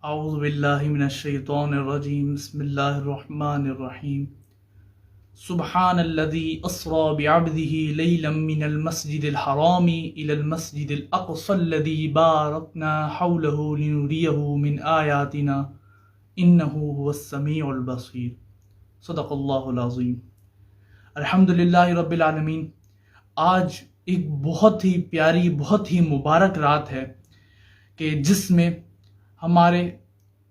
اعوذ باللہ من الشیطان الرجیم بسم اللہ الرحمن الرحیم سبحان الذي اسرى بعبده ليلا من المسجد الحرام الى المسجد الاقصى الذي باركنا حوله لنريه من آیاتنا انه هو السمیع البصیر صدق اللہ العظیم۔ الحمدللہ رب العالمین۔ آج ایک بہت ہی پیاری بہت ہی مبارک رات ہے کہ جس میں ہمارے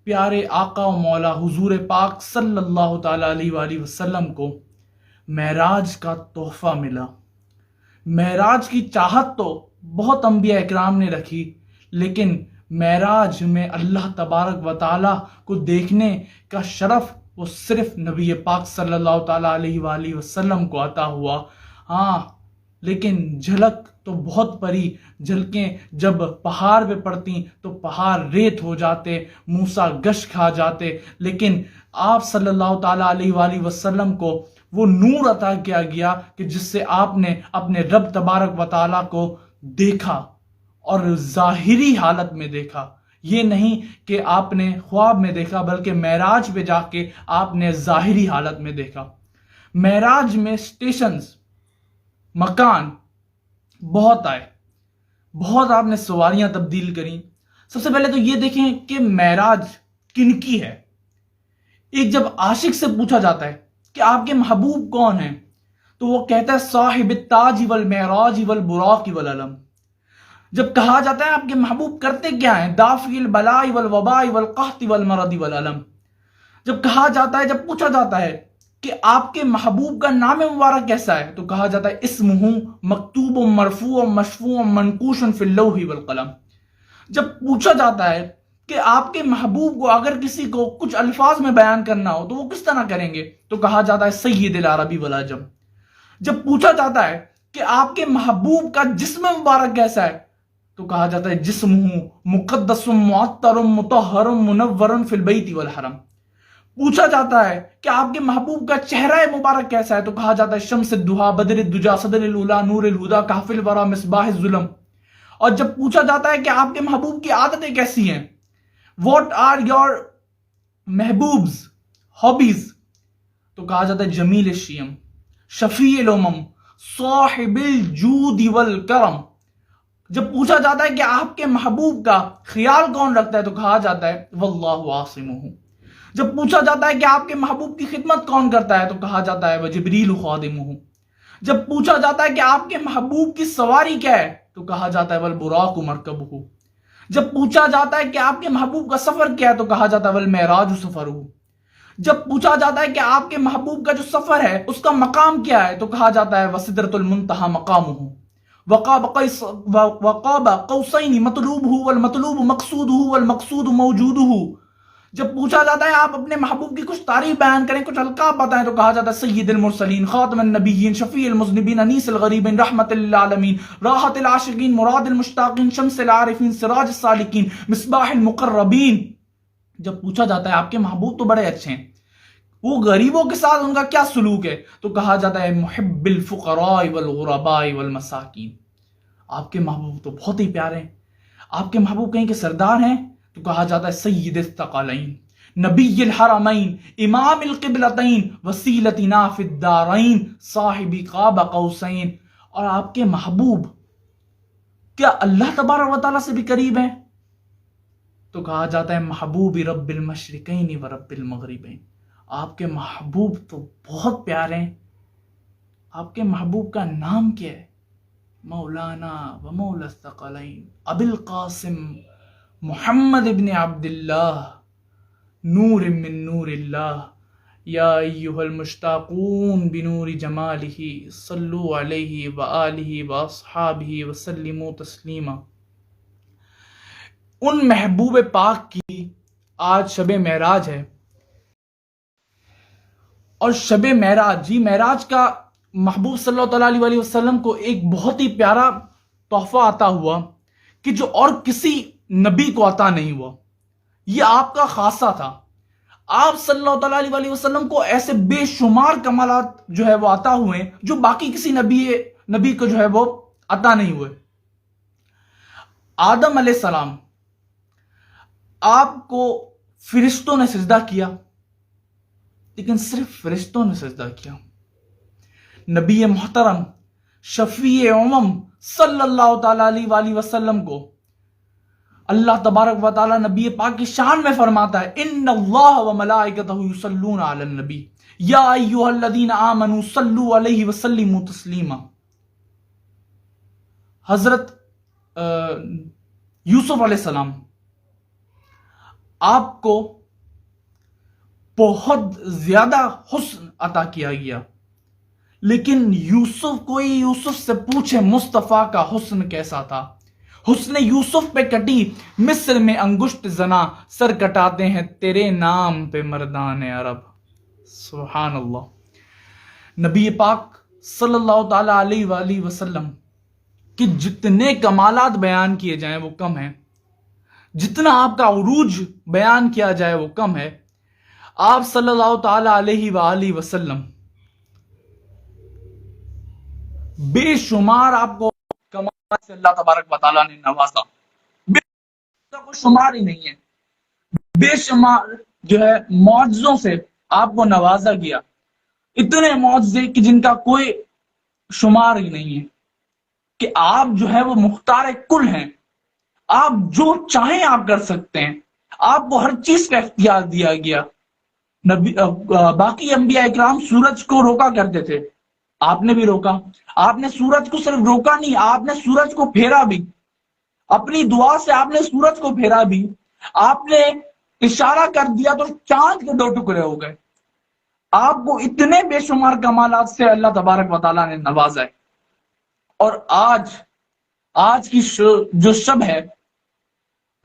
پیارے آقا و مولا حضور پاک صلی اللہ تعالیٰ علیہ وآلہ وسلم کو معراج کا تحفہ ملا۔ معراج کی چاہت تو بہت انبیاء اکرام نے رکھی، لیکن معراج میں اللہ تبارک و تعالیٰ کو دیکھنے کا شرف وہ صرف نبی پاک صلی اللہ تعالیٰ علیہ وآلہ وسلم کو عطا ہوا۔ ہاں، لیکن جھلک تو بہت پڑی۔ جھلکیں جب پہاڑ پہ پڑتی تو پہاڑ ریت ہو جاتے، موسیٰ گش کھا جاتے، لیکن آپ صلی اللہ تعالیٰ علیہ وآلہ وسلم کو وہ نور عطا کیا گیا کہ جس سے آپ نے اپنے رب تبارک و تعالیٰ کو دیکھا، اور ظاہری حالت میں دیکھا۔ یہ نہیں کہ آپ نے خواب میں دیکھا، بلکہ معراج پہ جا کے آپ نے ظاہری حالت میں دیکھا۔ معراج میں سٹیشنز، مکان بہت آئے، بہت آپ نے سواریاں تبدیل کریں۔ سب سے پہلے تو یہ دیکھیں کہ معراج کن کی ہے۔ ایک جب عاشق سے پوچھا جاتا ہے کہ آپ کے محبوب کون ہیں، تو وہ کہتا ہے صاحب التاج والمعراج والبراق والعلم۔ جب کہا جاتا ہے آپ کے محبوب کرتے کیا ہیں، دافع البلاء والوباء والقحط والمرض والعلم۔ جب کہا جاتا ہے، جب پوچھا جاتا ہے کہ آپ کے محبوب کا نام مبارک کیسا ہے، تو کہا جاتا ہے اسمہ مکتوب مرفوع مشفوع منقوش فی اللوح والقلم۔ جب پوچھا جاتا ہے کہ آپ کے محبوب کو اگر کسی کو کچھ الفاظ میں بیان کرنا ہو تو وہ کس طرح کریں گے، تو کہا جاتا ہے سید العربی والعجم۔ جب پوچھا جاتا ہے کہ آپ کے محبوب کا جسم مبارک کیسا ہے، تو کہا جاتا ہے جسمہ مقدس معطر مطہر منور فی البیت والحرم۔ پوچھا جاتا ہے کہ آپ کے محبوب کا چہرہ مبارک کیسا ہے، تو کہا جاتا ہے شمس الدحا بدر الدجا صدر الاولی نور الہدا کہف الورا مصباح الظلم۔ اور جب پوچھا جاتا ہے کہ آپ کے محبوب کی عادتیں کیسی ہیں، واٹ آر یور محبوبز ہابیز، تو کہا جاتا ہے جمیل الشیم شفیع الامم صاحب الجود والکرم۔ جب پوچھا جاتا ہے کہ آپ کے محبوب کا خیال کون رکھتا ہے، تو کہا جاتا ہے واللہ عاصمہ۔ جب پوچھا جاتا ہے کہ آپ کے محبوب کی خدمت کون کرتا ہے، تو کہا جاتا ہے وجبریل خادمہ۔ جب پوچھا جاتا ہے کہ آپ کے محبوب کی سواری کیا ہے، تو کہا جاتا ہے والبراق مرکبہ۔ جب پوچھا جاتا ہے کہ آپ کے محبوب کا سفر کیا ہے، تو کہا جاتا ہے والمعراج سفرہ۔ جب پوچھا جاتا ہے کہ آپ کے محبوب کا جو سفر ہے اس کا مقام کیا ہے، تو کہا جاتا ہے وسدرۃ المنتہی مقامہ وقاب قوسین مطلوبہ والمطلوب مقصودہ والمقصود موجودہ۔ جب پوچھا جاتا ہے آپ اپنے محبوب کی کچھ تعریف بیان کریں، کچھ القاب بتائیں، تو کہا جاتا ہے سید المرسلین خاتم النبیین شفیع المذنبین انیس الغریبین رحمت للعالمین راحت العاشقین مراد المشتاقین شمس العارفین سراج السالکین مصباح المقربین۔ جب پوچھا جاتا ہے آپ کے محبوب تو بڑے اچھے ہیں، وہ غریبوں کے ساتھ ان کا کیا سلوک ہے، تو کہا جاتا ہے محب الفقراء والغرباء والمساکین۔ آپ کے محبوب تو بہت ہی پیارے ہیں۔ آپ کے محبوب کہیں کہ سردار ہیں، تو کہا جاتا ہے سید الثقلین نبی الحرمین امام القبلتین وسیلتنا فی الدارین صاحب قاب قوسین۔ اور آپ کے محبوب کیا اللہ تبارک و تعالیٰ سے بھی قریب ہیں، تو کہا جاتا ہے محبوب رب المشرقین و رب المغربین۔ آپ کے محبوب تو بہت پیارے ہیں۔ آپ کے محبوب کا نام کیا ہے، مولانا و مولا الثقلین ابی القاسم محمد ابن عبداللہ نور من نور اللہ یا ایہا المشتاقون بنور جمالہ صلو علیہ وآلہ واصحابہ وسلموا تسلیما۔ ان محبوب پاک کی آج شب معراج ہے، اور شب معراج، جی معراج کا محبوب صلی اللہ علیہ وآلہ وسلم کو ایک بہت ہی پیارا تحفہ عطا ہوا کہ جو اور کسی نبی کو عطا نہیں ہوا۔ یہ آپ کا خاصہ تھا۔ آپ صلی اللہ علیہ وآلہ وسلم کو ایسے بے شمار کمالات جو ہے وہ عطا ہوئے جو باقی کسی نبی کو جو ہے وہ عطا نہیں ہوئے۔ آدم علیہ السلام آپ کو فرشتوں نے سجدہ کیا، لیکن صرف فرشتوں نے سجدہ کیا. نبی محترم شفیع امم صلی اللہ تعالی علیہ وآلہ وسلم کو اللہ تبارک و تعالی نبی پاک کی شان میں فرماتا ہے ان اللہ و ملائکتہ یصلون علی النبی یا ایھا الذین آمنوا صلوا علیہ وسلموا تسلیما. حضرت یوسف علیہ السلام آپ کو بہت زیادہ حسن عطا کیا گیا، لیکن یوسف سے پوچھے مصطفیٰ کا حسن کیسا تھا. حسن یوسف پہ کٹی مصر میں انگشت زنا، سر کٹاتے ہیں تیرے نام پہ مردان عرب. سبحان اللہ. نبی پاک صلی اللہ تعالی علیہ وآلہ وسلم کہ جتنے کمالات بیان کیے جائیں وہ کم ہیں، جتنا آپ کا عروج بیان کیا جائے وہ کم ہے. آپ صلی اللہ تعالی علیہ وآلہ وسلم بے شمار آپ کو کمال سے اللہ تبارک و تعالیٰ نے نوازا، بے کوئی شمار ہی نہیں ہے. بے شمار جو ہے معجزوں سے آپ کو نوازا گیا، اتنے معجزے کہ جن کا کوئی شمار ہی نہیں ہے، کہ آپ جو ہے وہ مختار کل ہیں. آپ جو چاہیں آپ کر سکتے ہیں، آپ کو ہر چیز کا اختیار دیا گیا. باقی انبیاء اکرام سورج کو روکا کرتے تھے، آپ نے بھی روکا. آپ نے سورج کو صرف روکا نہیں، آپ نے سورج کو پھیرا بھی. اپنی دعا سے آپ نے سورج کو پھیرا بھی. آپ نے اشارہ کر دیا تو چاند کے 2 ٹکڑے ہو گئے. آپ کو اتنے بے شمار کمالات سے اللہ تبارک و تعالیٰ نے نوازا ہے. اور آج کی جو شب ہے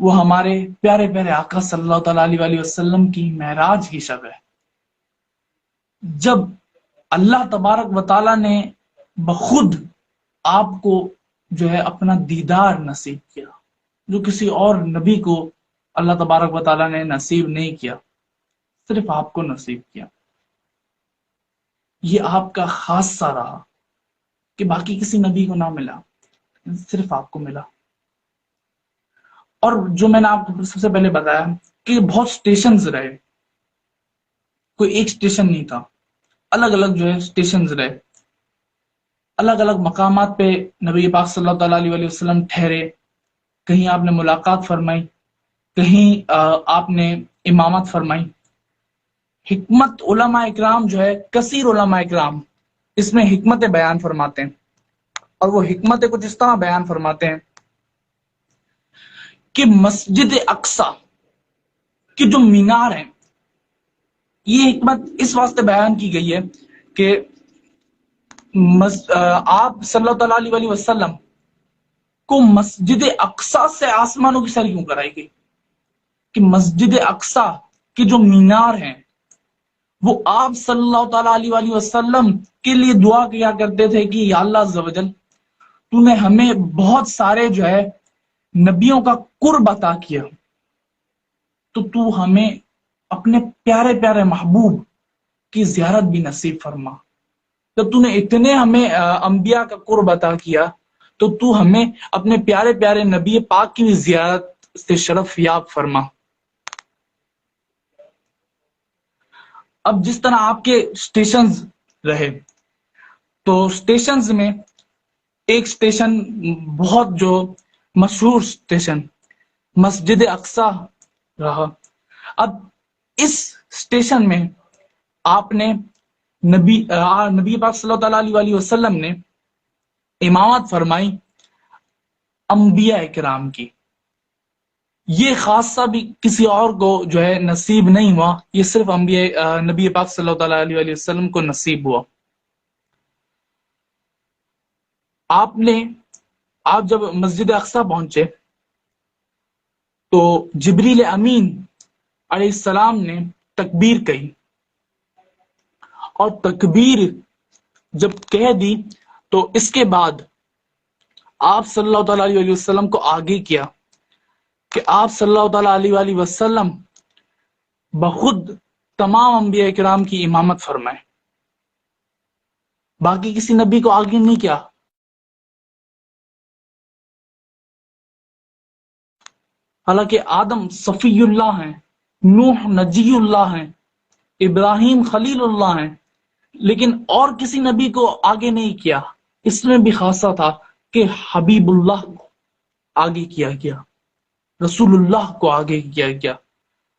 وہ ہمارے پیارے پیارے آقا صلی اللہ تعالی علیہ وسلم کی معراج کی شب ہے، جب اللہ تبارک و تعالیٰ نے بخود آپ کو جو ہے اپنا دیدار نصیب کیا، جو کسی اور نبی کو اللہ تبارک و تعالیٰ نے نصیب نہیں کیا، صرف آپ کو نصیب کیا. یہ آپ کا خاصہ رہا کہ باقی کسی نبی کو نہ ملا، صرف آپ کو ملا. اور جو میں نے آپ کو سب سے پہلے بتایا کہ بہت سٹیشنز رہے، کوئی ایک سٹیشن نہیں تھا، الگ الگ جو ہے سٹیشنز رہے، الگ الگ مقامات پہ نبی پاک صلی اللہ تعالی علیہ وسلم ٹھہرے. کہیں آپ نے ملاقات فرمائی، کہیں آپ نے امامت فرمائی. حکمت علماء اکرام جو ہے، کثیر علماء اکرام اس میں حکمت بیان فرماتے ہیں، اور وہ حکمت کچھ اس طرح بیان فرماتے ہیں کہ مسجد اقصی کی جو مینار ہیں، یہ حکمت اس واسطے بیان کی گئی ہے کہ آپ صلی اللہ تعالی علیہ وسلم کو مسجد اقصی سے آسمانوں کی سیر کیوں کرائی گئی؟ کہ مسجد اقصی کے جو مینار ہیں وہ آپ صلی اللہ تعالی علیہ وسلم کے لیے دعا کیا کرتے تھے کہ یا اللہ عز و جل تو نے ہمیں بہت سارے جو ہے نبیوں کا قرب عطا کیا، تو ہمیں اپنے پیارے پیارے محبوب کی زیارت بھی نصیب فرما. جب تو نے اتنے ہمیں انبیاء کا قرب عطا کیا تو ہمیں اپنے پیارے پیارے نبی پاک کی بھی زیارت سے شرف یاب فرما. اب جس طرح آپ کے سٹیشنز رہے، تو سٹیشنز میں ایک سٹیشن بہت جو مشہور سٹیشن مسجد اقصی رہا. اب اس سٹیشن میں آپ نے نبی پاک صلی اللہ تعالی علیہ وسلم نے امامت فرمائی انبیاء کرام کی. یہ خاصہ بھی کسی اور کو جو ہے نصیب نہیں ہوا، یہ صرف نبی پاک صلی اللہ تعالی علیہ وسلم کو نصیب ہوا. آپ جب مسجد اقصی پہنچے تو جبریل امین علیہ السلام نے تکبیر کہی، اور تکبیر جب کہہ دی تو اس کے بعد آپ صلی اللہ تعالی علیہ وسلم کو آگے کیا کہ آپ صلی اللہ تعالی علیہ وسلم بخود تمام انبیاء کرام کی امامت فرمائے، باقی کسی نبی کو آگے نہیں کیا. حالانکہ آدم صفی اللہ ہیں، نوح نجی اللہ ہیں، ابراہیم خلیل اللہ ہیں، لیکن اور کسی نبی کو آگے نہیں کیا۔ اس میں بھی خاصہ تھا کہ حبیب اللہ کو آگے کیا گیا، رسول اللہ کو آگے کیا گیا،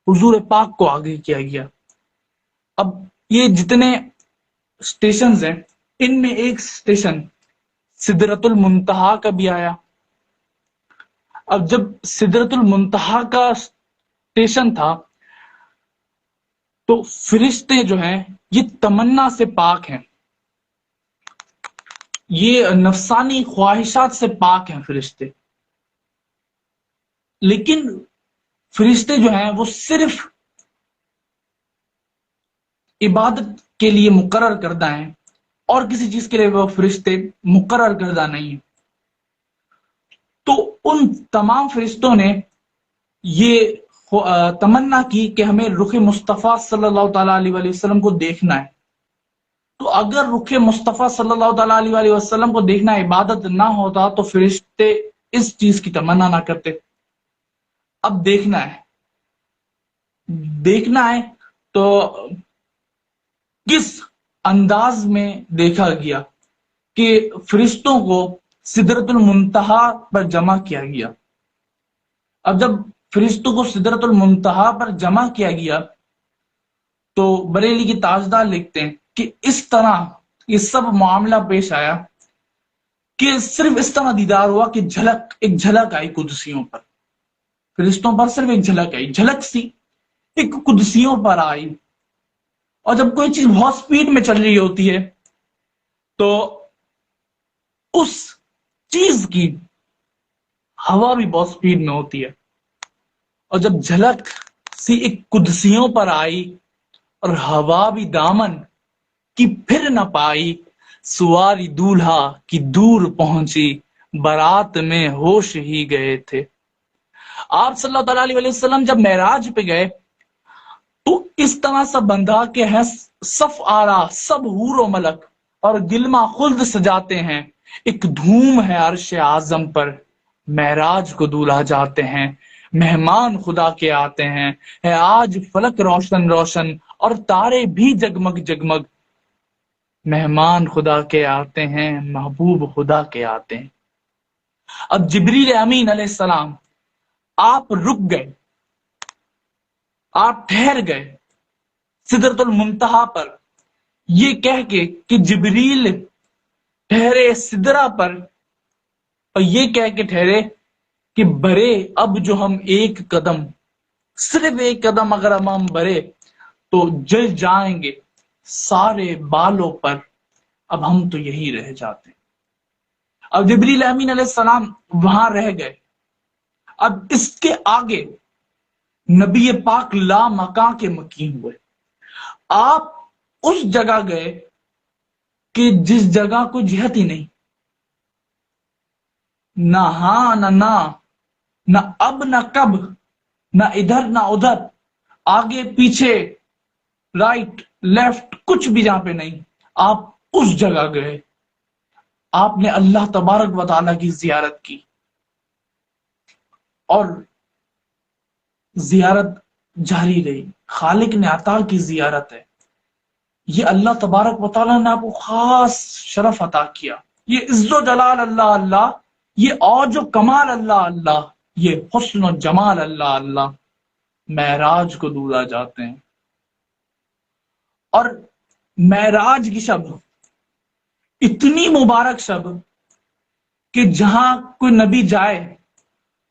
حضور پاک کو آگے کیا گیا۔ اب یہ جتنے اسٹیشنز ہیں، ان میں ایک اسٹیشن سدرۃ المنتہا کا بھی آیا۔ اب جب سدرۃ المنتہا کا اسٹیشن تھا تو فرشتے جو ہیں یہ تمنا سے پاک ہیں، یہ نفسانی خواہشات سے پاک ہیں فرشتے، لیکن فرشتے جو ہیں وہ صرف عبادت کے لیے مقرر کردہ ہیں، اور کسی چیز کے لیے وہ فرشتے مقرر کردہ نہیں ہیں۔ تو ان تمام فرشتوں نے یہ تمنا کی کہ ہمیں رخ مصطفیٰ صلی اللہ تعالیٰ علیہ وسلم کو دیکھنا ہے۔ تو اگر رخ مصطفیٰ صلی اللہ تعالیٰ علیہ وسلم کو دیکھنا عبادت نہ ہوتا تو فرشتے اس چیز کی تمنا نہ کرتے۔ اب دیکھنا ہے تو کس انداز میں دیکھا گیا کہ فرشتوں کو سدرۃ المنتہا پر جمع کیا گیا۔ اب جب فرشتوں کو سدرۃ المنتہا پر جمع کیا گیا تو بریلی کی تاجدار لکھتے ہیں کہ اس طرح یہ سب معاملہ پیش آیا کہ صرف اس طرح دیدار ہوا کہ ایک جھلک آئی قدسیوں پر، فرشتوں پر صرف ایک جھلک آئی، جھلک سی ایک قدسیوں پر آئی۔ اور جب کوئی چیز بہت سپیڈ میں چل رہی ہوتی ہے تو اس چیز کی ہوا بھی بہت سپیڈ میں ہوتی ہے، اور جب جھلک سی ایک قدسیوں پر آئی اور ہوا بھی دامن کی پھر نہ پائی، سواری دولہا کی دور پہنچی، برات میں ہوش ہی گئے تھے۔ آپ صلی اللہ تعالیٰ علیہ وسلم جب معراج پہ گئے تو اس طرح سا بندھا کہ ہے صف آرا سب حور و ملک اور گلما خلد سجاتے ہیں، ایک دھوم ہے عرش اعظم پر، معراج کو دولہا جاتے ہیں، مہمان خدا کے آتے ہیں، ہے آج فلک روشن روشن اور تارے بھی جگمگ جگمگ، مہمان خدا کے آتے ہیں، محبوب خدا کے آتے ہیں۔ اب جبریل امین علیہ السلام آپ رک گئے، آپ ٹھہر گئے سدرۃ المنتہا پر، یہ کہہ کے کہ جبریل ٹھہرے سدرہ پر، اور یہ کہہ کے ٹھہرے کہ برے اب جو ہم ایک قدم، صرف ایک قدم اگر ہم برے تو جل جائیں گے سارے بالوں پر، اب ہم تو یہی رہ جاتے ہیں۔ اب جبریل امین علیہ السلام وہاں رہ گئے۔ اب اس کے آگے نبی پاک لا مکان کے مکین ہوئے، آپ اس جگہ گئے کہ جس جگہ کو جہت ہی نہیں، نہ ہاں نہ اب نہ کب، نہ ادھر نہ ادھر، آگے پیچھے رائٹ لیفٹ کچھ بھی جہاں پہ نہیں، آپ اس جگہ گئے، آپ نے اللہ تبارک و تعالیٰ کی زیارت کی، اور زیارت جاری رہی، خالق نے عطا کی زیارت ہے، یہ اللہ تبارک و تعالیٰ نے آپ کو خاص شرف عطا کیا، یہ عز و جلال اللہ اللہ، یہ اوج و کمال اللہ اللہ، یہ حسن و جمال اللہ اللہ، معراج کو دولہا جاتے ہیں۔ اور معراج کی شب اتنی مبارک شب کہ جہاں کوئی نبی جائے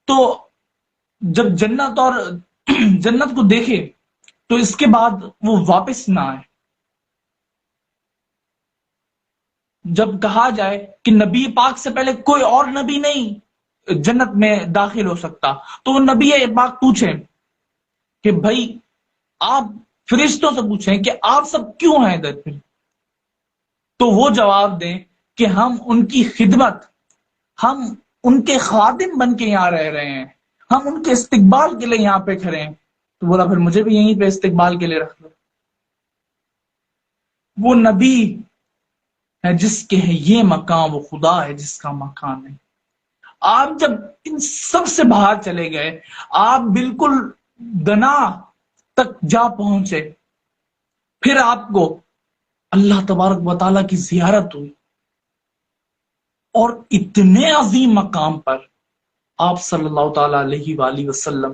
تو جب جنت اور جنت کو دیکھے تو اس کے بعد وہ واپس نہ آئے۔ جب کہا جائے کہ نبی پاک سے پہلے کوئی اور نبی نہیں جنت میں داخل ہو سکتا، تو وہ نبی پاک پوچھیں کہ بھائی آپ فرشتوں سے پوچھیں کہ آپ سب کیوں ہیں ادھر پہ، تو وہ جواب دیں کہ ہم ان کی خدمت، ہم ان کے خادم بن کے یہاں رہ رہے ہیں، ہم ان کے استقبال کے لیے یہاں پہ کھڑے ہیں۔ تو بولا پھر مجھے بھی یہیں پہ استقبال کے لیے رکھ لو۔ وہ نبی ہے جس کے ہے یہ مقام، وہ خدا ہے جس کا مکان ہے۔ آپ جب ان سب سے باہر چلے گئے، آپ بالکل دنا تک جا پہنچے، پھر آپ کو اللہ تبارک و تعالیٰ کی زیارت ہوئی، اور اتنے عظیم مقام پر آپ صلی اللہ تعالی علیہ وآلہ وسلم،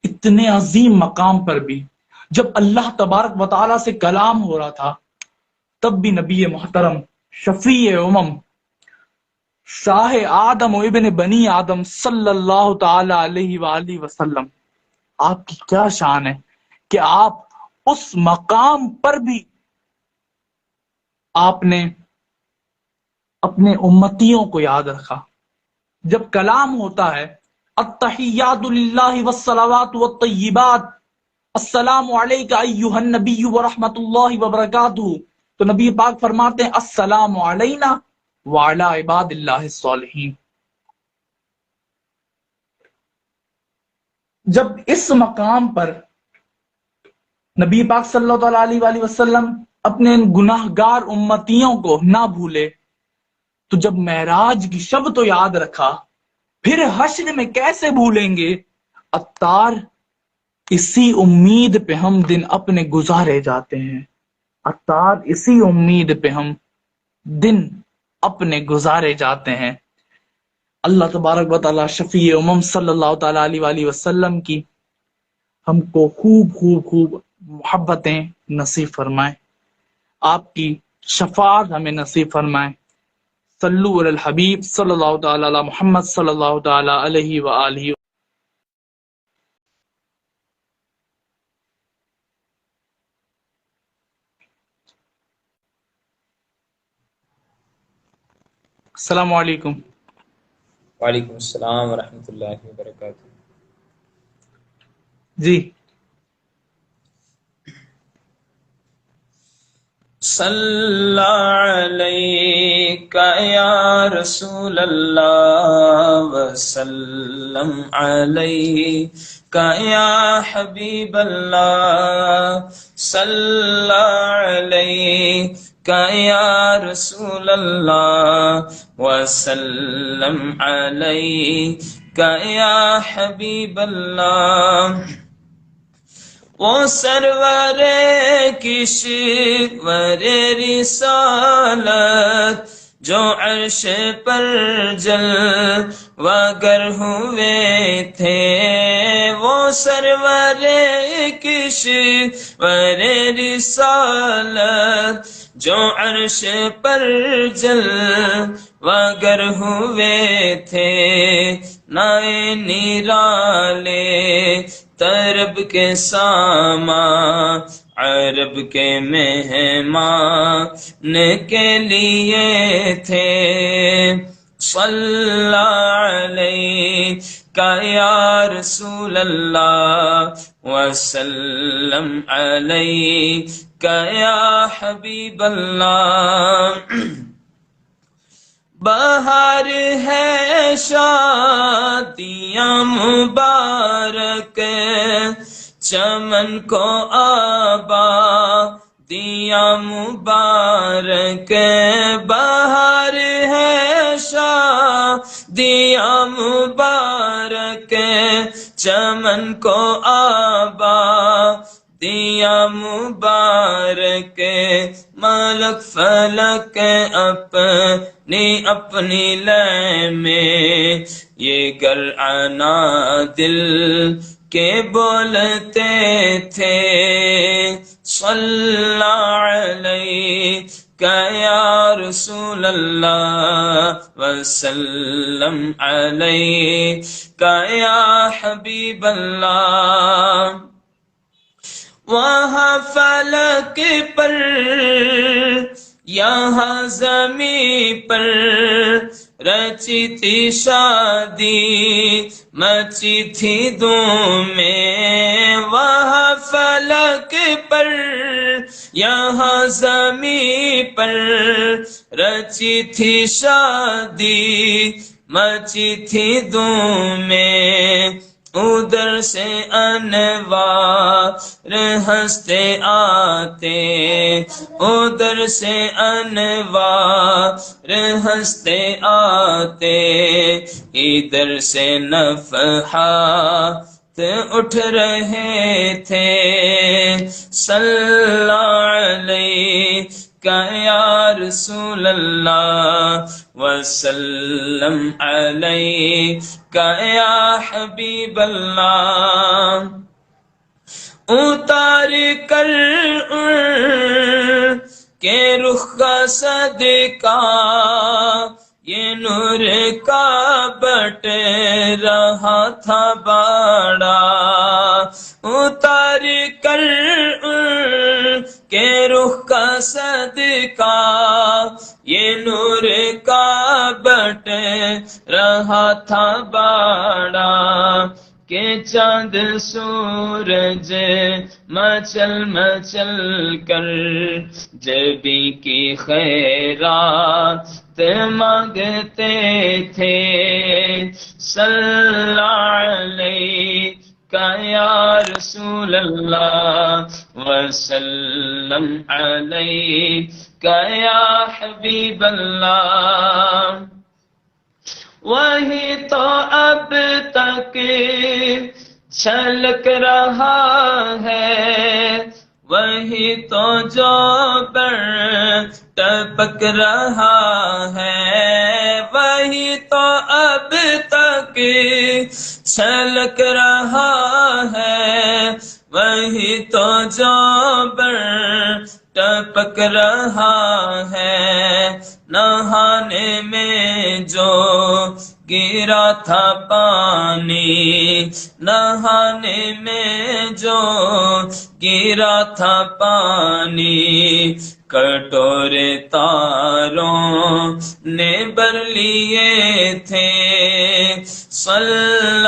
اتنے عظیم مقام پر بھی جب اللہ تبارک و تعالیٰ سے کلام ہو رہا تھا، تب بھی نبی محترم شفیع امم شاہ آدم و ابن بنی آدم صلی اللہ تعالی علیہ وآلہ وسلم، آپ کی کیا شان ہے کہ آپ اس مقام پر بھی آپ نے اپنے امتیوں کو یاد رکھا۔ جب کلام ہوتا ہے التحیات للہ والصلوات والطیبات السلام علیک ایہا النبی ورحمۃ اللہ وبرکاتہ، تو نبی پاک فرماتے ہیں السلام علینا وعلی عباد اللہ الصالحین۔ جب اس مقام پر نبی پاک صلی اللہ علیہ وآلہ وسلم اپنے گناہ گار امتیوں کو نہ بھولے، تو جب معراج کی شب تو یاد رکھا، پھر حشر میں کیسے بھولیں گے؟ عطار، اسی امید پہ ہم دن اپنے گزارے جاتے ہیں، عطار اسی امید پہ ہم دن اپنے گزارے جاتے ہیں۔ اللہ تبارک و تعالی شفیع امم صلی اللہ تعالی علیہ وآلہ وسلم کی ہم کو خوب خوب خوب محبتیں نصیب فرمائے، آپ کی شفاعت ہمیں نصیب فرمائے۔ صلو علی الحبیب صلی اللہ تعالی علی محمد صلی اللہ تعالی علیہ وآلہ۔ السلام علیکم۔ وعلیکم السلام ورحمۃ اللہ وبرکاتہ۔ جی صلی علیک یا رسول اللہ وسلم علیک یا حبیب اللہ، صلی علیک یا رسول اللہ وسلم علیک یا حبیب اللہ۔ وہ سرور کشور رسالت جو عرش پر جلوگر ہوئے تھے، وہ سرور کشور رسالت جو عرش پر جلوگر ہوئے تھے، نائے نرالے طرب کے ساما عرب کے مہمان کے لیے تھے۔ صلی علیک یا رسول اللہ وسلم علیک یا حبیب اللہ۔ بہار ہے شادیاں مبارک، چمن کو آبادیاں مبارک، بہار ہے شادیاں مبارک، چمن کو آبادیاں مبارک، ملک فلک اپنی اپنی لے میں یہ گرانا دل کے بولتے تھے۔ صلی علیک یا رسول اللہ وسلم علیک یا حبیب اللہ۔ وہاں فلک پر یہاں زمین پر رچی تھی شادی، مچی تھی دھومیں، وہاں فلک پر یہاں زمین پر رچی تھی شادی، مچی تھی دھومیں، ادھر سے انوار ہنستے آتے ادھر سے انوار ہنستے آتے ادھر سے نفحات اٹھ رہے تھے صلی علیک یا رسول اللہ وسلم علیک یا حبیب اللہ اتار کر ان کے رخ کا صدقہ یہ نور کا بٹ رہا تھا بڑا اتار کر ان کے رخ کا صدقہ یہ نور کا بٹ رہا تھا بڑا کہ چاند سورج مچل مچل کر جبی کی خیرات مانگتے تھے صلی علیک یا رسول اللہ وسلم علیک یا حبیب اللہ وہی تو اب تک چھلک رہا ہے وہی تو جو بر ٹپک رہا ہے وہی تو اب تک چھلک رہا ہے وہی تو جو بر ٹپک رہا ہے نہانے میں جو گرا تھا پانی نہانے میں جو گرا تھا پانی کٹورے تاروں نے بھر لیے تھے صلی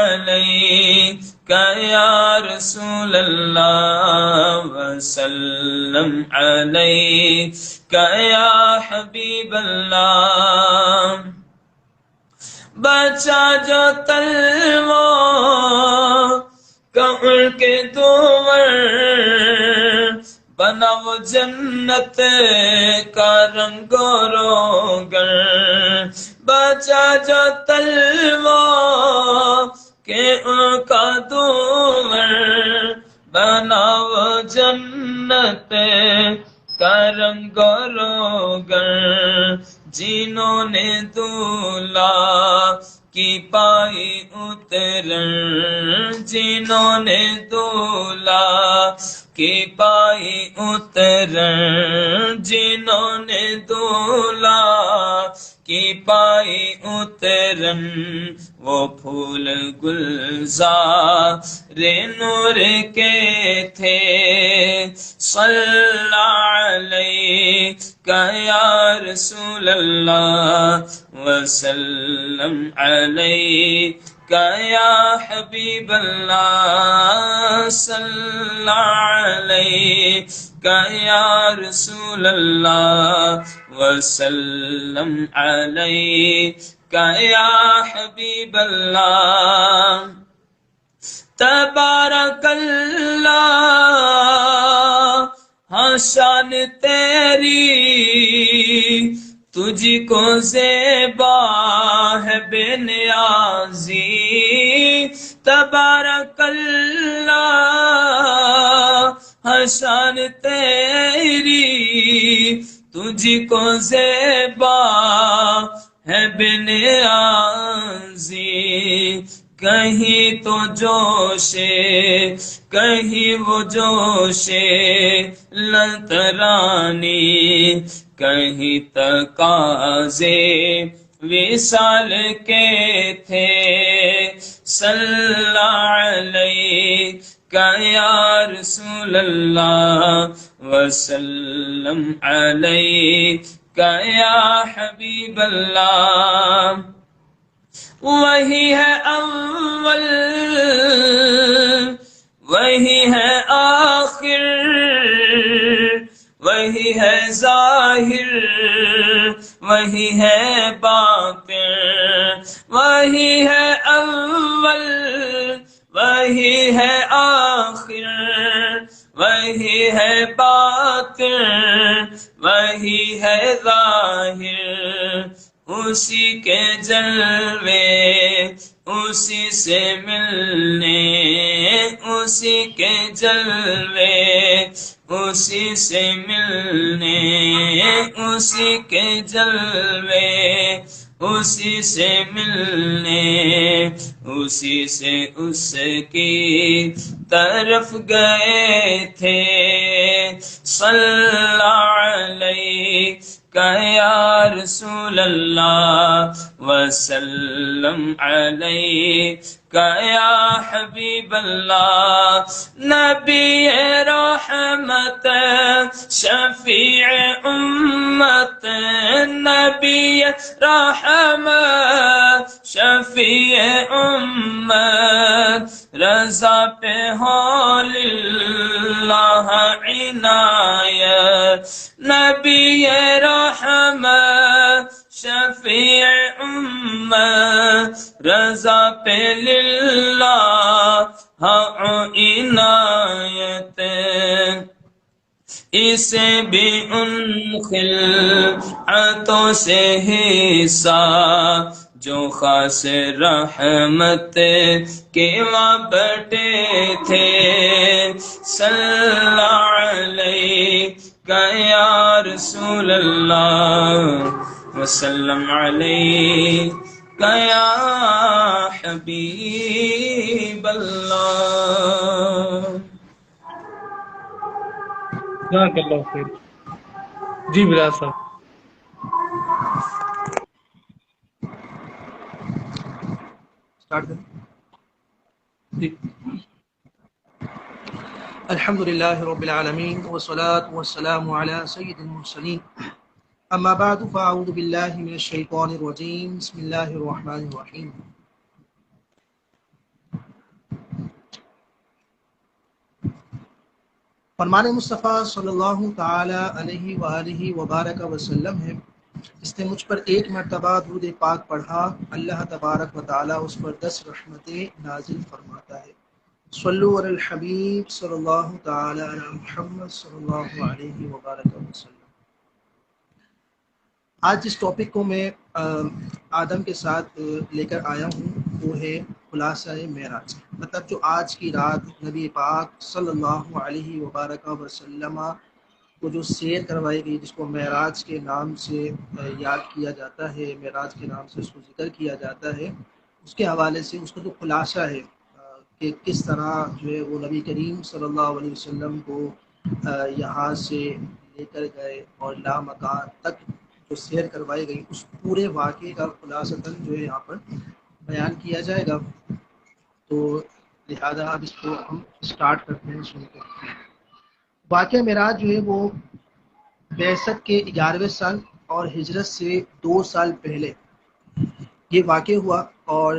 علیک یا رسول اللہ وسلم علیک یا حبیب اللہ بچا جو تلوار کمر کے دور بنا وہ جنت کا رنگ و روغن بچا جو تلوار کہ ان کا دور بنا وہ جنت کا رنگ و روغن جنہوں نے دولہا کی پائی اترن جنہوں نے دولہا کی پائی اترن جنہوں نے دولہا کی پائی اترن وہ پھول گلزار نور کے تھے صلی علیک یا رسول اللہ وسلم علیک یا حبیب اللہ صلی علیک یا رسول اللہ وسلم علیک یا حبیب اللہ تبارک اللہ ہاں شان تیری تجھ کو زیبا ہے بے نیازی تبارک اللہ ہاں شان تیری تجھ کو زیبا ہے بے نیازی کہیں تو جوشے کہیں وہ جوشے لطرانی کہیں تقاضے وصال کے تھے صلی علیک یا رسول اللہ وسلم علیک یا حبیب اللہ وہی ہے اول وہی ہے آخر وہی ہے ظاہر وہی ہے باطن وہی ہے اول وہی ہے آخر وہی ہے باطن وہی ہے ظاہر، اسی کے جلوے اسی سے ملنے، اسی کے جلوے اسی سے ملنے، اسی کے جلوے اسی سے ملنے، اسی سے اس کی طرف گئے تھے۔ صلی اللہ علیہ یا رسول اللہ وسلم علیہ یا حبیب اللہ، نبی رحمت شفیع امت، نبی رحمت شفیع امت، رضا پہ ہو للہ عنایت، نبی رحمت شفیع امت، رضا پہ للہ عنایت، اسے بھی ان خلعتوں سے حصہ جو خاص رحمت کے وہاں بٹے تھے۔ صلی اللہ علیہ یا رسول اللہ وسلم علیہ یا حبیب اللہ۔ جزاک اللہ خیر۔ جی بلال صاحب۔ جی الحمد للہ رب العالمین والصلاة والسلام علی سید المرسلین، اما بعد فاعوذ باللہ من الشیطان الرجیم، بسم اللہ الرحمن الرحیم۔ فرمان مصطفیٰ صلی اللہ تعالی علیہ وآلہ وبارک وسلم ہے، جس نے مجھ پر ایک مرتبہ درود پاک پڑھا، اللہ تبارک و تعالی اس پر 10 رحمتیں نازل فرماتا ہے۔ صلو علی الحبیب صلی اللہ تعالی علی محمد صلی اللہ علیہ وبارک وسلم۔ آج جس ٹاپک کو میں آدم کے ساتھ لے کر آیا ہوں وہ ہے خلاصہ معراج، مطلب جو آج کی رات نبی پاک صلی اللہ علیہ وبارک وسلم کو جو سیر کروائی گئی، جس کو معراج کے نام سے یاد کیا جاتا ہے، معراج کے نام سے اس کو ذکر کیا جاتا ہے، اس کے حوالے سے اس کا جو خلاصہ ہے کہ کس طرح جو ہے وہ نبی کریم صلی اللہ علیہ وسلم کو یہاں سے لے کر گئے اور لامکان تک جو سیر کروائی گئی، اس پورے واقعے کا خلاصتاً جو ہے یہاں پر بیان کیا جائے گا۔ تو لہذا اب اس کو ہم اسٹارٹ کرتے ہیں سن کر۔ واقعہ معراج جو ہے وہ بعثت کے 11ویں سال اور ہجرت سے 2 سال پہلے یہ واقع ہوا، اور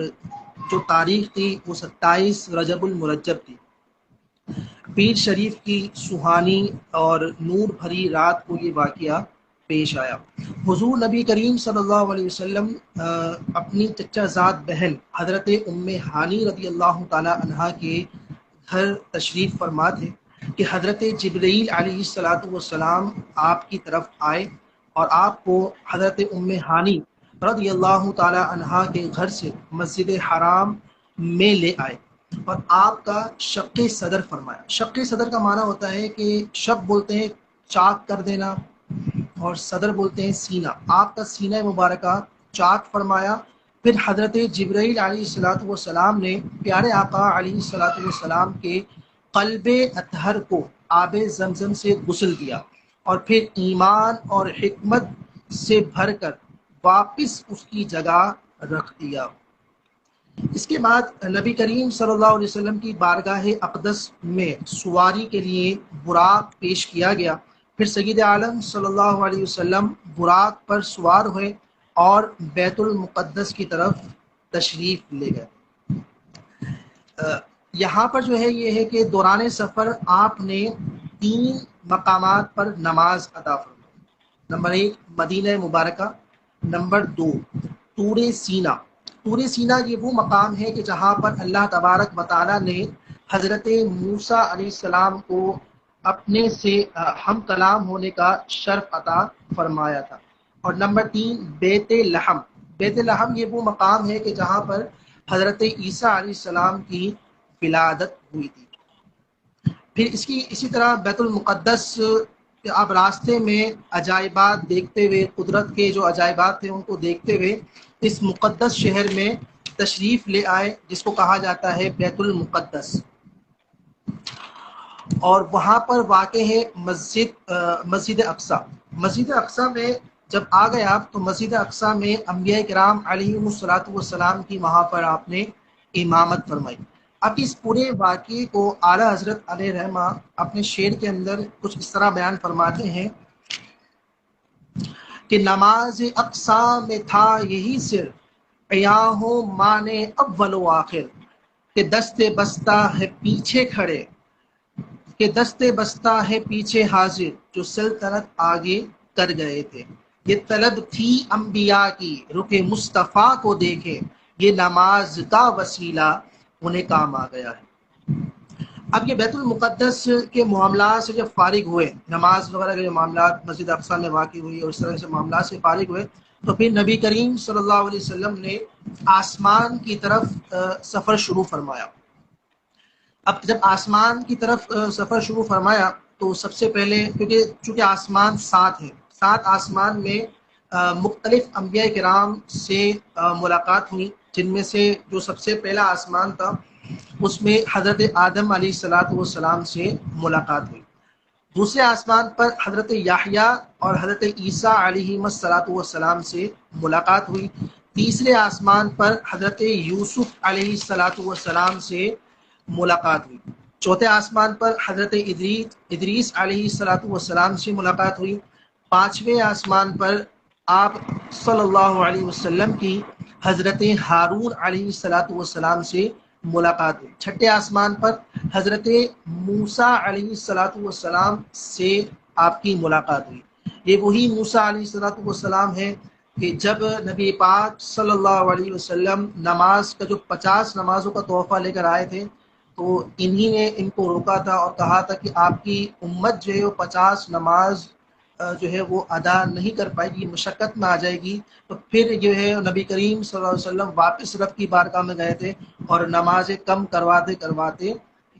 جو تاریخ تھی وہ 27 رجب المرجب تھی۔ پیر شریف کی سہانی اور نور بھری رات کو یہ واقعہ پیش آیا۔ حضور نبی کریم صلی اللہ علیہ وسلم اپنی چچا زاد بہن حضرت ام ہانی رضی اللہ تعالی عنہا کے گھر تشریف فرما تھے کہ حضرت جبرائیل علیہ السلام آپ کی طرف آئے اور آپ کو حضرت ام ہانی رضی اللہ تعالی عنہا کے گھر سے مسجد حرام میں لے آئے اور آپ کا شق صدر فرمایا۔ شق صدر کا معنی ہوتا ہے کہ شق بولتے ہیں چاک کر دینا اور صدر بولتے ہیں سینہ۔ آپ کا سینہ مبارکہ چاک فرمایا۔ پھر حضرت جبرائیل علیہ السلام نے پیارے آقا علیہ السلام کے قلب اطہر کو آب زمزم سے غسل دیا اور پھر ایمان اور حکمت سے بھر کر واپس اس کی جگہ رکھ دیا۔ اس کے بعد نبی کریم صلی اللہ علیہ وسلم کی بارگاہ اقدس میں سواری کے لیے براق پیش کیا گیا۔ پھر سید عالم صلی اللہ علیہ وسلم براق پر سوار ہوئے اور بیت المقدس کی طرف تشریف لے گئے۔ یہاں پر جو ہے یہ ہے کہ دوران سفر آپ نے 3 مقامات پر نماز ادا فرمائی۔ نمبر 1 مدینہ مبارکہ، نمبر 2 طور سینا۔ طور سینا یہ وہ مقام ہے کہ جہاں پر اللہ تبارک و تعالی نے حضرت موسیٰ علیہ السلام کو اپنے سے ہم کلام ہونے کا شرف عطا فرمایا تھا۔ اور نمبر 3 بیت لحم۔ بیت لحم یہ وہ مقام ہے کہ جہاں پر حضرت عیسیٰ علیہ السلام کی ولادت ہوئی تھی۔ پھر اسی طرح بیت المقدس آپ راستے میں عجائبات دیکھتے ہوئے، قدرت کے جو عجائبات تھے ان کو دیکھتے ہوئے اس مقدس شہر میں تشریف لے آئے، جس کو کہا جاتا ہے بیت المقدس، اور وہاں پر واقع ہے مسجد اقصی۔ مسجد اقصی میں جب آ گئے آپ تو مسجد اقصی میں انبیاء کرام علیہم الصلوۃ والسلام کی وہاں پر آپ نے امامت فرمائی۔ اب اس پورے واقعے کو اعلیٰ حضرت علیہ رحمہ اپنے شعر کے اندر کچھ اس طرح بیان فرماتے ہیں کہ نماز اقصی میں تھا یہی سر، عیاں ہو مانے اول و آخر، کہ دست بستہ ہے پیچھے کھڑے، کہ دست بستہ ہے پیچھے حاضر، جو سلطنت آگے کر گئے تھے۔ یہ طلب تھی انبیاء کی، رخ مصطفیٰ کو دیکھے، یہ نماز کا وسیلہ انہیں کام آ گیا ہے۔ اب یہ بیت المقدس کے معاملات سے جب فارغ ہوئے، نماز وغیرہ کے جو معاملات مسجد اقصی میں واقع ہوئی اور اس طرح سے معاملات سے فارغ ہوئے، تو پھر نبی کریم صلی اللہ علیہ وسلم نے آسمان کی طرف سفر شروع فرمایا۔ اب جب آسمان کی طرف سفر شروع فرمایا تو سب سے پہلے، چونکہ آسمان 7 ہیں، 7 آسمان میں مختلف انبیاء کرام سے ملاقات ہوئی، جن میں سے جو سب سے پہلا آسمان تھا اس میں حضرت آدم علیہ السلام سے ملاقات ہوئی۔ دوسرے آسمان پر حضرت یحییٰ اور حضرت عیسیٰ علیہ السلام سے ملاقات ہوئی۔ تیسرے آسمان پر حضرت یوسف علیہ السلام سے ملاقات ہوئی۔ چوتھے آسمان پر حضرت ادریس علیہ السلام سے ملاقات ہوئی۔ پانچویں آسمان پر آپ صلی اللہ علیہ وسلم کی حضرت ہارون علیہ السلام سے ملاقات ہوئی۔ چھٹے آسمان پر حضرت موسیٰ علیہ السلام سے آپ کی ملاقات ہوئی۔ یہ وہی موسیٰ علیہ السلام ہے کہ جب نبی پاک صلی اللہ علیہ وسلم نماز کا جو 50 نمازوں کا تحفہ لے کر آئے تھے، تو انہی نے ان کو روکا تھا اور کہا تھا کہ آپ کی امت جو ہے وہ 50 نماز جو ہے وہ ادا نہیں کر پائے گی، مشقت میں آ جائے گی۔ تو پھر جو ہے نبی کریم صلی اللہ علیہ وسلم واپس رب کی بارگاہ میں گئے تھے اور نمازیں کم کرواتے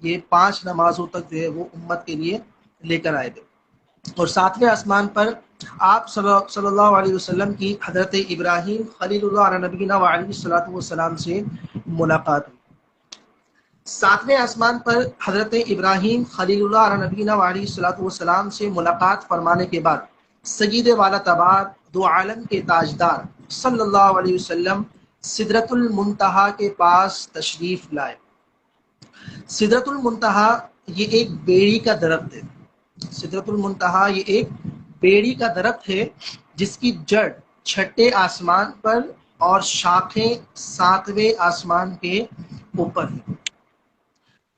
یہ 5 نمازوں تک جو ہے وہ امت کے لیے لے کر آئے تھے۔ اور 7ویں آسمان پر آپ صلی اللہ علیہ وسلم کی حضرت ابراہیم خلیل اللہ علیہ نبینا وعلیہ الصلوۃ والسلام سے ملاقات ہوئی۔ 7ویں آسمان پر حضرت ابراہیم خلیل اللہ علیہ نبینا وعلیہ الصلوۃ والسلام سے ملاقات فرمانے کے بعد سید والا تبار، دو عالم کے تاجدار صلی اللہ علیہ وسلم سدرۃ المنتہا کے پاس تشریف لائے۔ سدرۃ المنتہا یہ ایک بیڑی کا درخت ہے۔ سدرۃ المنتہا یہ ایک بیڑی کا درخت ہے جس کی جڑ 6 آسمان پر اور شاخیں 7ویں آسمان کے اوپر ہیں۔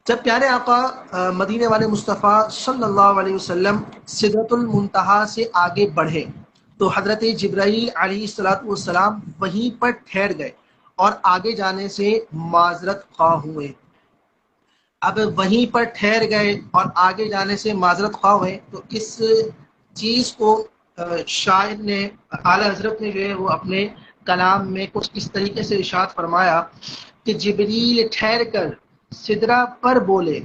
جب پیارے آقا مدینے والے مصطفیٰ صلی اللہ علیہ وسلم سدرۃ المنتہا سے آگے بڑھے تو حضرت جبرائیل علیہ السلام وہیں پر ٹھہر گئے اور آگے جانے سے معذرت خواہ ہوئے۔ اب وہیں پر ٹھہر گئے اور آگے جانے سے معذرت خواہ ہوئے تو اس چیز کو شاعر نے، اعلیٰ حضرت نے جو ہے وہ اپنے کلام میں کچھ اس طریقے سے ارشاد فرمایا کہ جبریل ٹھہر کر سدرہ پر بولے،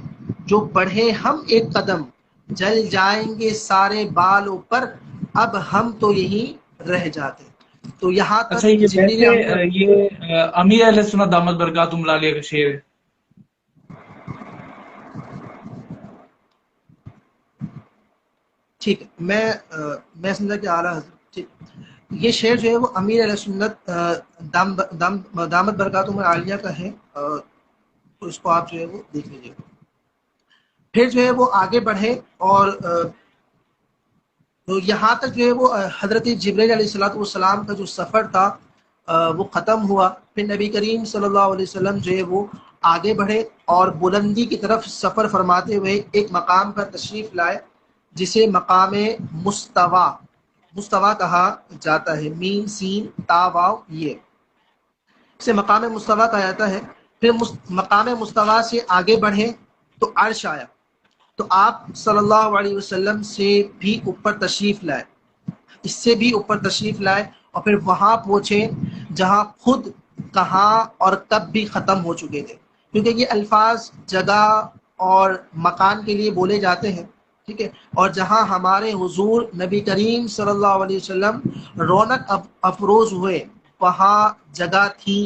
جو بڑھے ہم ایک قدم جل جائیں گے سارے بالوں پر، اب ہم تو یہیں رہ جاتے۔ تو یہاں تک اچھا، یہ امیر اہل سنت دامت برکاتہم العالیہ کا شعر ہے۔ ٹھیک ہے، میں سمجھا کہ اعلیٰ حضرت، ٹھیک، یہ شعر جو ہے وہ امیر اہل سنت دامت برکاتہم العالیہ کا ہے، تو اس کو آپ جو ہے وہ دیکھ لیجیے۔ پھر جو ہے وہ آگے بڑھے اور تو یہاں تک جو ہے وہ حضرت جبرائیل علیہ السلام کا جو سفر تھا وہ ختم ہوا۔ پھر نبی کریم صلی اللہ علیہ وسلم جو ہے وہ آگے بڑھے اور بلندی کی طرف سفر فرماتے ہوئے ایک مقام پر تشریف لائے جسے مقام مستوی کہا جاتا ہے، میم سین تا واو، یہ اسے مقام مستوی کہا جاتا ہے۔ پھر مقام مستوی سے آگے بڑھے تو عرش آیا، تو آپ صلی اللہ علیہ وسلم سے بھی اوپر تشریف لائے، اس سے بھی اوپر تشریف لائے، اور پھر وہاں پہنچے جہاں خود کہاں اور کب بھی ختم ہو چکے تھے، کیونکہ یہ الفاظ جگہ اور مکان کے لیے بولے جاتے ہیں، ٹھیک ہے، اور جہاں ہمارے حضور نبی کریم صلی اللہ علیہ وسلم رونق افروز ہوئے وہاں جگہ تھی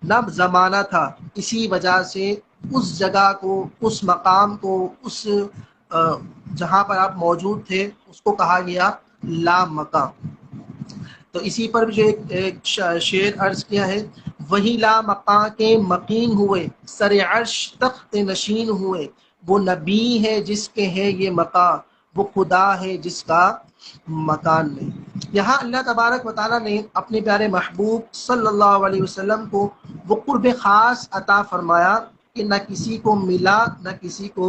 نہ زمانہ تھا، اسی وجہ سے اس جگہ کو، اس مقام کو، اس جہاں پر آپ موجود تھے اس کو کہا گیا لا مقام۔ تو اسی پر بھی جو ایک شعر عرض کیا ہے، وہی لا مقام کے مقیم ہوئے، سر عرش تخت نشین ہوئے، وہ نبی ہے جس کے ہے یہ مقام، وہ خدا ہے جس کا مکان نہیں۔ یہاں اللہ تبارک و تعالیٰ نے اپنے پیارے محبوب صلی اللہ علیہ وسلم کو وہ قرب خاص عطا فرمایا کہ نہ کسی کو ملا نہ کسی کو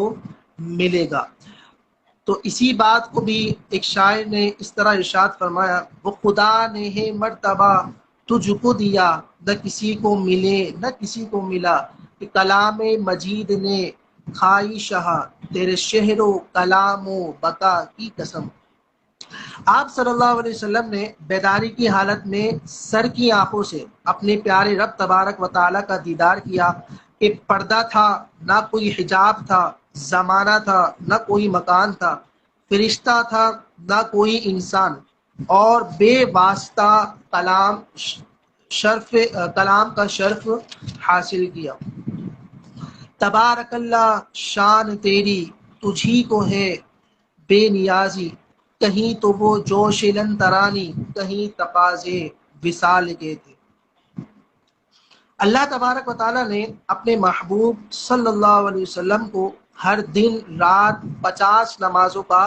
ملے گا۔ تو اسی بات کو بھی ایک شاعر نے اس طرح ارشاد فرمایا، وہ خدا نے ہے مرتبہ تجھ کو دیا، نہ کسی کو ملے نہ کسی کو ملا، کہ کلام مجید نے کھائی شہا تیرے شہر و کلام و بقا کی قسم۔ آپ صلی اللہ علیہ وسلم نے بیداری کی حالت میں سر کی آنکھوں سے اپنے پیارے رب تبارک و تعالیٰ کا دیدار کیا، کہ پردہ تھا، نہ کوئی حجاب تھا، زمانہ تھا نہ کوئی مکان تھا، فرشتہ تھا نہ کوئی انسان، اور بے واسطہ کلام کا شرف حاصل کیا۔ تبارک اللہ شان تیری تجھی کو ہے بے نیازی، کہیں تو وہ جوش لن ترانی، کہیں تقاضے وصال کے تھے۔ اللہ تبارک و تعالیٰ نے اپنے محبوب صلی اللہ علیہ وسلم کو ہر دن رات 50 نمازوں کا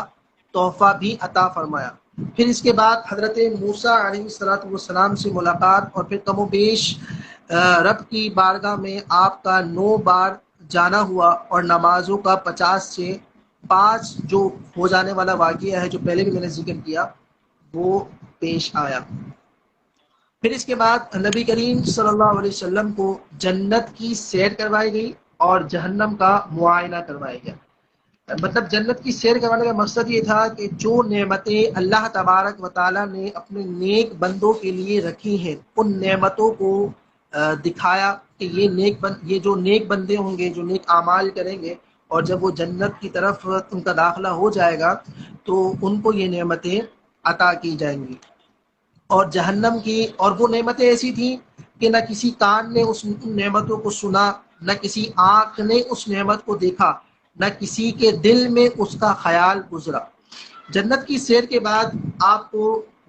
تحفہ بھی عطا فرمایا۔ پھر اس کے بعد حضرت موسیٰ علیہ السلام سے ملاقات، اور پھر کم و بیش رب کی بارگاہ میں آپ کا 9 بار جانا ہوا، اور نمازوں کا 50 سے 5 جو ہو جانے والا واقعہ ہے جو پہلے بھی میں نے ذکر کیا وہ پیش آیا۔ پھر اس کے بعد نبی کریم صلی اللہ علیہ وسلم کو جنت کی سیر کروائی گئی اور جہنم کا معائنہ کروایا گیا۔ مطلب جنت کی سیر کروانے کا مقصد یہ تھا کہ جو نعمتیں اللہ تبارک و تعالیٰ نے اپنے نیک بندوں کے لیے رکھی ہیں ان نعمتوں کو دکھایا کہ یہ جو نیک بندے ہوں گے، جو نیک اعمال کریں گے، اور جب وہ جنت کی طرف ان کا داخلہ ہو جائے گا تو ان کو یہ نعمتیں عطا کی جائیں گی۔ اور جہنم کی، اور وہ نعمتیں ایسی تھیں کہ نہ کسی کان نے اس نعمتوں کو سنا، نہ کسی آنکھ نے اس نعمت کو دیکھا، نہ کسی کے دل میں اس کا خیال گزرا۔ جنت کی سیر کے بعد آپ کو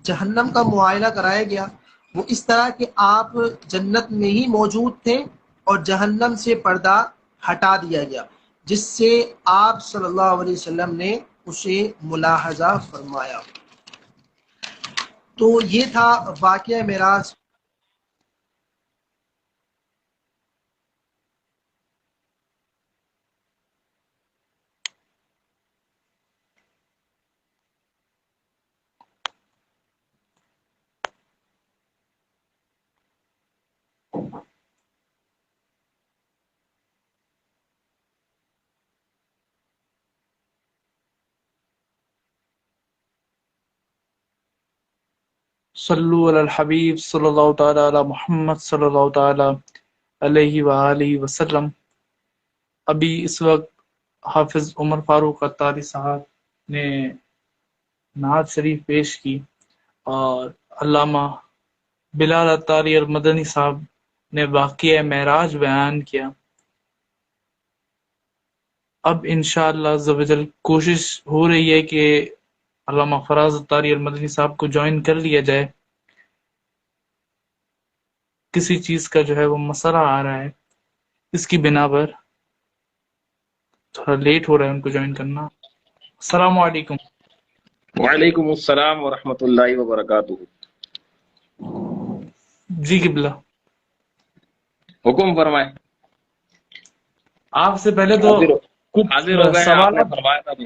جہنم کا معائنہ کرایا گیا، وہ اس طرح کہ آپ جنت میں ہی موجود تھے اور جہنم سے پردہ ہٹا دیا گیا، جس سے آپ صلی اللہ علیہ وسلم نے اسے ملاحظہ فرمایا۔ تو یہ تھا واقعہ معراج۔ صلو علی الحبیب صلی اللہ تعالی علی محمد صلی اللہ تعالی علیہ وآلہ وسلم۔ ابھی اس وقت حافظ عمر فاروق عطاری صاحب نے نعت شریف پیش کی اور علامہ بلال عطاری المدنی صاحب نے واقعہ معراج بیان کیا۔ اب انشاءاللہ عز و جل کوشش ہو رہی ہے کہ علامہ فراز عطاری المدنی صاحب کو جوائن کر لیا جائے۔ کسی چیز کا جو ہے وہ مسئلہ آ رہا ہے، اس کی بنا پر تھوڑا لیٹ ہو رہا ہے ان کو جوائن کرنا۔ السلام علیکم۔ وعلیکم السلام ورحمۃ اللہ وبرکاتہ۔ جی قبلہ، حکم فرمائیں۔ آپ سے پہلے تو حاضر ہو گئے ہیں، آپ نے سوالات، فرمایا تھا۔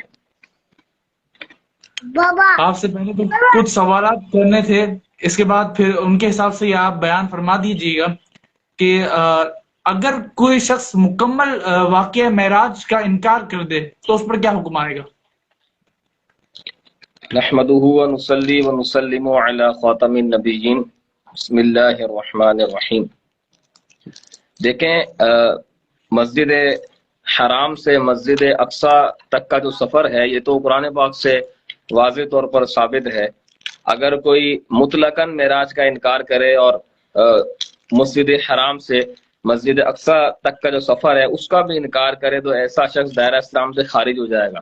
آپ سے پہلے تو کچھ سوالات کرنے تھے، اس کے بعد پھر ان کے حساب سے یہ آپ بیان فرما دیجیے گا کہ اگر کوئی شخص مکمل واقعہ معراج کا انکار کر دے تو اس پر کیا حکم آئے گا؟ نحمده ونصلي ونسلم على خاتم النبیین، بسم اللہ الرحمن الرحیم۔ دیکھیں، مسجد حرام سے مسجد اقصی تک کا جو سفر ہے یہ تو قرآن پاک سے واضح طور پر ثابت ہے۔ اگر کوئی مطلقاً معراج کا انکار کرے اور مسجد حرام سے مسجد اقصی تک کا جو سفر ہے اس کا بھی انکار کرے تو ایسا شخص دائرہ اسلام سے خارج ہو جائے گا،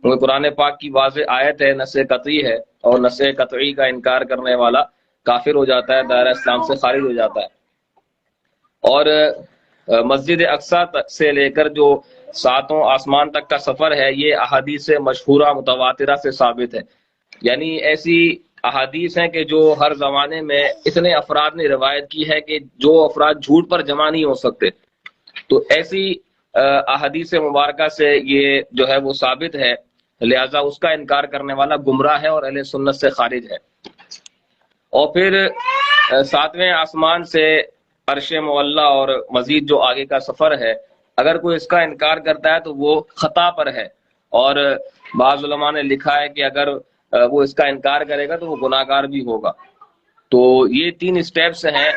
کیونکہ قرآن پاک کی واضح آیت ہے، نص قطعی ہے، اور نص قطعی کا انکار کرنے والا کافر ہو جاتا ہے، دائرہ اسلام سے خارج ہو جاتا ہے۔ اور مسجد اقصی سے لے کر جو ساتوں آسمان تک کا سفر ہے یہ احادیث مشہورہ متواترہ سے ثابت ہے، یعنی ایسی احادیث ہیں کہ جو ہر زمانے میں اتنے افراد نے روایت کی ہے کہ جو افراد جھوٹ پر جمع نہیں ہو سکتے، تو ایسی احادیث مبارکہ سے یہ جو ہے وہ ثابت ہے، لہذا اس کا انکار کرنے والا گمراہ ہے اور اہل سنت سے خارج ہے۔ اور پھر ساتویں آسمان سے عرش معلی اور مزید جو آگے کا سفر ہے، اگر کوئی اس کا انکار کرتا ہے تو وہ خطا پر ہے، اور بعض علماء نے لکھا ہے کہ اگر وہ اس کا انکار کرے گا تو وہ گناہ گار بھی ہوگا۔ تو یہ 3 سٹیپس ہیں،